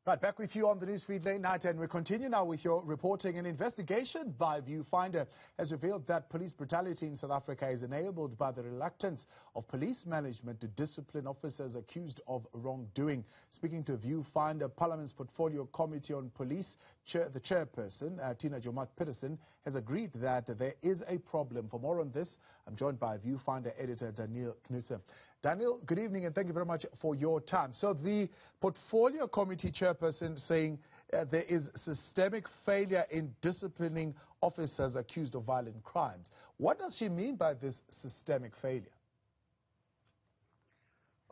Right, back with you on the newsfeed late night, and we continue now with your reporting. An investigation by Viewfinder has revealed that police brutality in South Africa is enabled by the reluctance of police management to discipline officers accused of wrongdoing. Speaking to Viewfinder, Parliament's Portfolio Committee on Police, the chairperson, Tina Joemat-Pettersson, has agreed that there is a problem. For more on this, I'm joined by Viewfinder editor Daneel Knoetze. Daneel, good evening, and thank you very much for your time. So the Portfolio Committee chairperson saying there is systemic failure in disciplining officers accused of violent crimes. What does she mean by this systemic failure?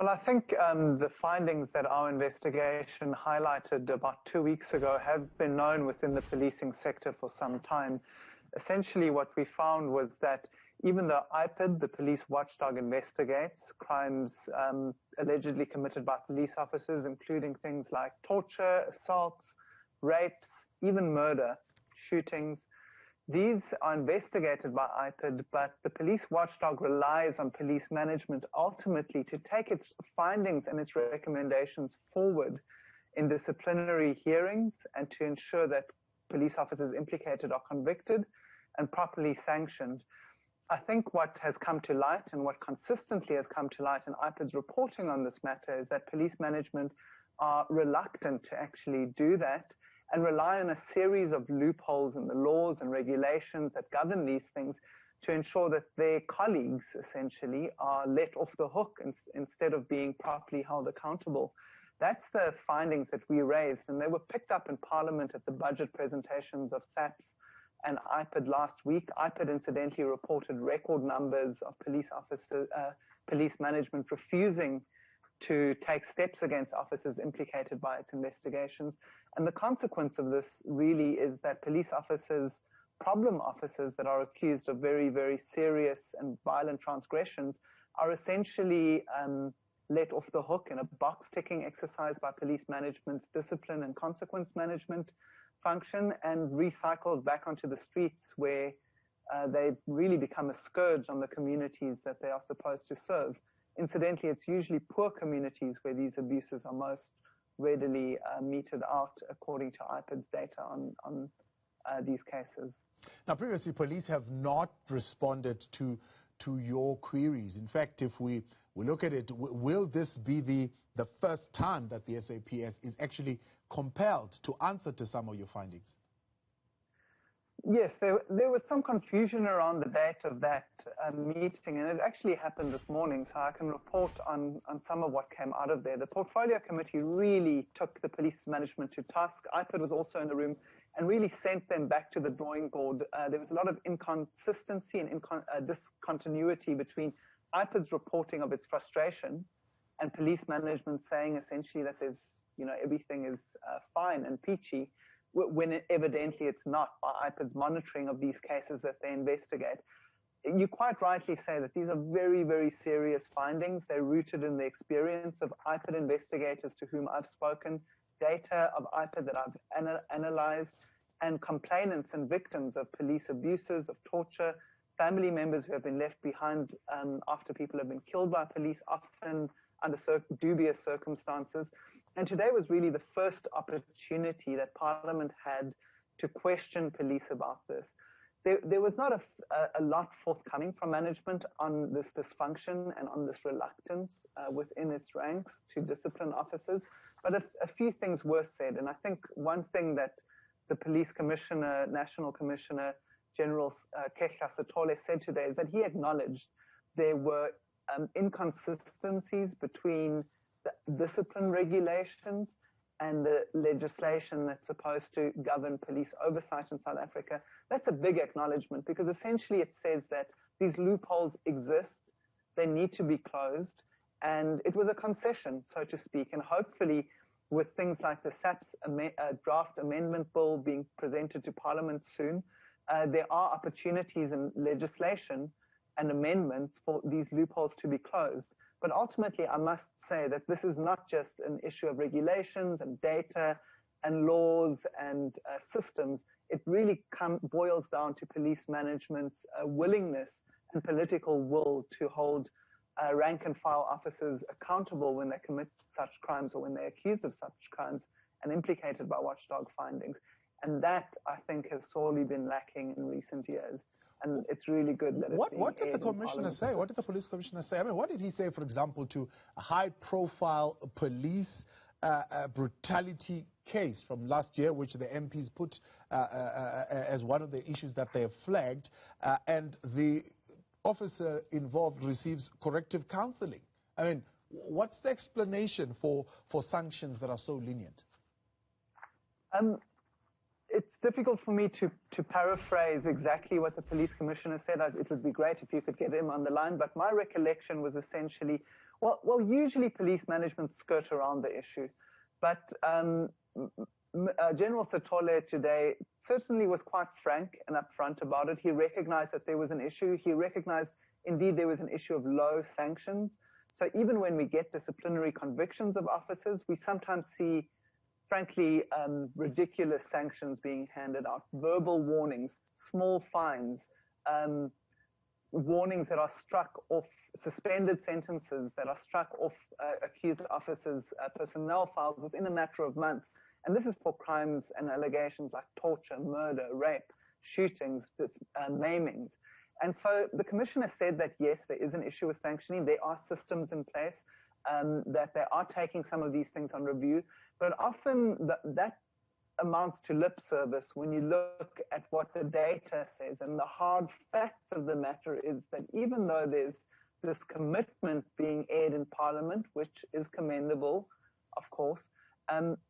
Well, I think the findings that our investigation highlighted about 2 weeks ago have been known within the policing sector for some time. Essentially, what we found was that even though IPID, the police watchdog, investigates crimes allegedly committed by police officers, including things like torture, assaults, rapes, even murder, shootings, these are investigated by IPID, but the police watchdog relies on police management ultimately to take its findings and its recommendations forward in disciplinary hearings and to ensure that police officers implicated are convicted and properly sanctioned. I think what has come to light and what consistently has come to light in IPID's reporting on this matter is that police management are reluctant to actually do that and rely on a series of loopholes in the laws and regulations that govern these things to ensure that their colleagues essentially are let off the hook instead of being properly held accountable. That's the findings that we raised, and they were picked up in Parliament at the budget presentations of SAPS and IPID last week. IPID incidentally reported record numbers of police management refusing to take steps against officers implicated by its investigations. And the consequence of this really is that police officers, problem officers that are accused of very, very serious and violent transgressions are essentially let off the hook in a box-ticking exercise by police management's discipline and consequence management function and recycled back onto the streets where they really become a scourge on the communities that they are supposed to serve. Incidentally, it's usually poor communities where these abuses are most readily meted out, according to IPID's data on these cases. Now, previously, police have not responded to your queries. In fact, if we look at it, will this be the first time that the SAPS is actually compelled to answer to some of your findings? Yes, there was some confusion around the date of that meeting, and it actually happened this morning, so I can report on some of what came out of there. The Portfolio Committee really took the police management to task. IPID was also in the room and really sent them back to the drawing board. There was a lot of inconsistency and discontinuity between IPID's reporting of its frustration and police management saying essentially that there's, everything is fine and peachy, when evidently it's not, by IPID's monitoring of these cases that they investigate. You quite rightly say that these are very, very serious findings. They're rooted in the experience of IPID investigators to whom I've spoken, data of IPID that I've analyzed, and complainants and victims of police abuses, of torture, family members who have been left behind after people have been killed by police, often under dubious circumstances. And today was really the first opportunity that Parliament had to question police about this. There was not a lot forthcoming from management on this dysfunction and on this reluctance within its ranks to discipline officers, but a few things were said. And I think one thing that the Police Commissioner, National Commissioner General Kehla Sithole said today is that he acknowledged there were inconsistencies between the discipline regulations and the legislation that's supposed to govern police oversight in South Africa. That's a big acknowledgement, because essentially it says that these loopholes exist, they need to be closed, and it was a concession, so to speak. And hopefully with things like the SAPS draft amendment bill being presented to Parliament soon, there are opportunities in legislation and amendments for these loopholes to be closed. But ultimately, I must say that this is not just an issue of regulations and data and laws and systems. It really boils down to police management's willingness and political will to hold rank and file officers accountable when they commit such crimes or when they're accused of such crimes and implicated by watchdog findings. And that, I think, has sorely been lacking in recent years. And it's really good that it's being What did the aired in commissioner Parliament. say? What did the police commissioner say? I mean, what did he say, for example, to a high-profile police brutality case from last year, which the MPs put as one of the issues that they have flagged, and the officer involved receives corrective counseling? I mean, what's the explanation for sanctions that are so lenient? It's difficult for me to paraphrase exactly what the police commissioner said. It would be great if you could get him on the line, but my recollection was essentially, well, usually police management skirt around the issue, but General Sithole today certainly was quite frank and upfront about it. He recognized that there was an issue. He recognized, indeed, there was an issue of low sanctions. So even when we get disciplinary convictions of officers, we sometimes see, frankly, ridiculous sanctions being handed out, verbal warnings, small fines, warnings that are struck off, suspended sentences that are struck off accused officers' personnel files within a matter of months. And this is for crimes and allegations like torture, murder, rape, shootings, maimings. And so the commissioner said that, yes, there is an issue with sanctioning. There are systems in place, that they are taking some of these things on review. But often that amounts to lip service when you look at what the data says. And the hard facts of the matter is that even though there's this commitment being aired in Parliament, which is commendable, of course,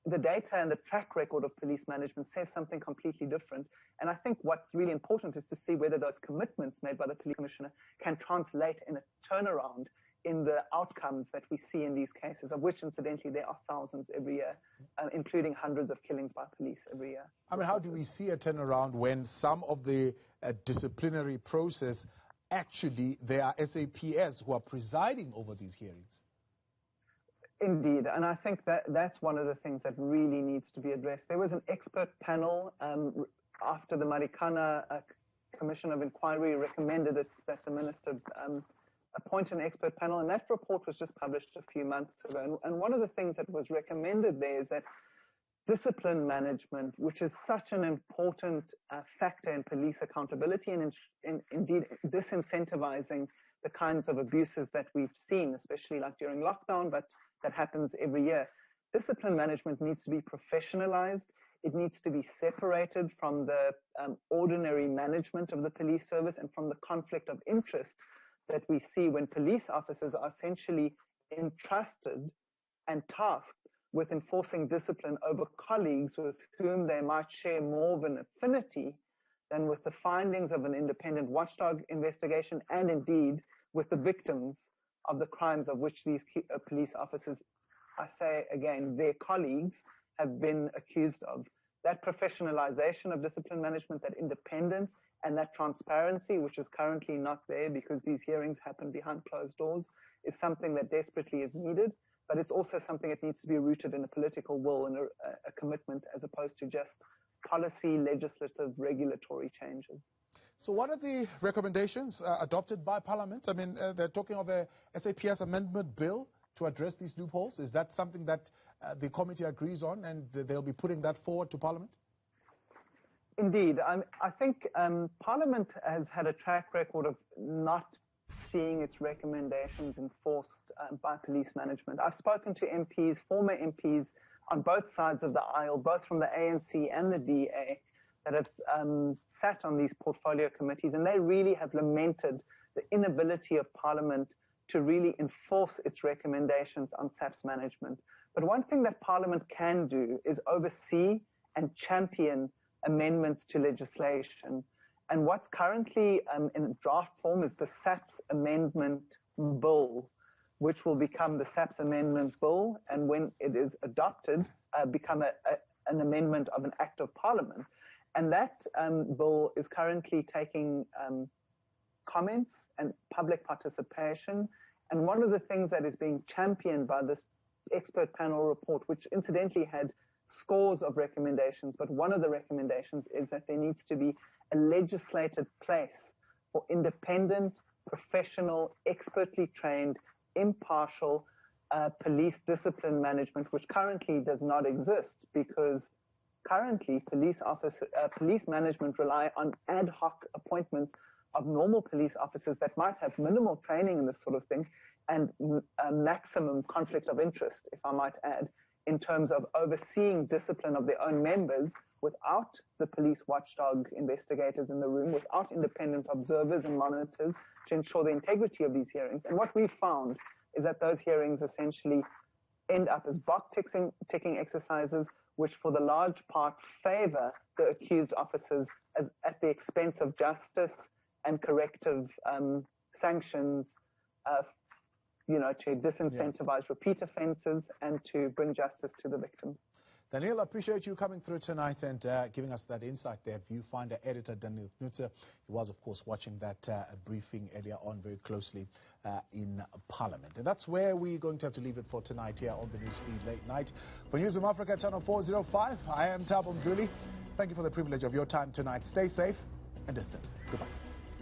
the data and the track record of police management says something completely different. And I think what's really important is to see whether those commitments made by the police commissioner can translate in a turnaround in the outcomes that we see in these cases, of which, incidentally, there are thousands every year, including hundreds of killings by police every year. I mean, how do we see a turnaround when some of the disciplinary process, actually, there are SAPS who are presiding over these hearings? Indeed, and I think that that's one of the things that really needs to be addressed. There was an expert panel after the Marikana Commission of Inquiry recommended that the minister appoint an expert panel, and that report was just published a few months ago. And one of the things that was recommended there is that discipline management, which is such an important factor in police accountability and indeed disincentivizing the kinds of abuses that we've seen, especially like during lockdown, but that happens every year. Discipline management needs to be professionalized. It needs to be separated from the ordinary management of the police service and from the conflict of interest that we see when police officers are essentially entrusted and tasked with enforcing discipline over colleagues with whom they might share more of an affinity than with the findings of an independent watchdog investigation and indeed with the victims of the crimes of which these police officers, I say again, their colleagues have been accused of. That professionalization of discipline management, that independence and that transparency, which is currently not there because these hearings happen behind closed doors, is something that desperately is needed. But it's also something that needs to be rooted in a political will and a commitment as opposed to just policy, legislative, regulatory changes. So what are the recommendations adopted by Parliament? I mean, they're talking of a SAPS amendment bill to address these loopholes. Is that something that the committee agrees on and they'll be putting that forward to Parliament? Indeed. I think Parliament has had a track record of not seeing its recommendations enforced by police management. I've spoken to MPs, former MPs, on both sides of the aisle, both from the ANC and the DA, that have sat on these portfolio committees, and they really have lamented the inability of Parliament to really enforce its recommendations on SAPS management. But one thing that Parliament can do is oversee and champion amendments to legislation. And what's currently in draft form is the SAPS Amendment Bill, which will become the SAPS Amendment Bill, and when it is adopted, become an amendment of an Act of Parliament. And that bill is currently taking comments and public participation. And one of the things that is being championed by this expert panel report, which incidentally had scores of recommendations, but one of the recommendations is that there needs to be a legislated place for independent, professional, expertly trained, impartial police discipline management, which currently does not exist, because currently police management rely on ad hoc appointments of normal police officers that might have minimal training in this sort of thing and a maximum conflict of interest, if I might add, in terms of overseeing discipline of their own members without the police watchdog investigators in the room, without independent observers and monitors to ensure the integrity of these hearings. And what we've found is that those hearings essentially end up as box ticking exercises, which for the large part favor the accused officers at the expense of justice and corrective sanctions, to disincentivize repeat offences and to bring justice to the victims. Daneel, I appreciate you coming through tonight and giving us that insight there. Viewfinder editor Daneel Knoetze, he was, of course, watching that briefing earlier on very closely in Parliament. And that's where we're going to have to leave it for tonight here on the Newsfeed Late Night. For News of Africa, Channel 405, I am Thabo Mdluli. Thank you for the privilege of your time tonight. Stay safe and distant. Goodbye.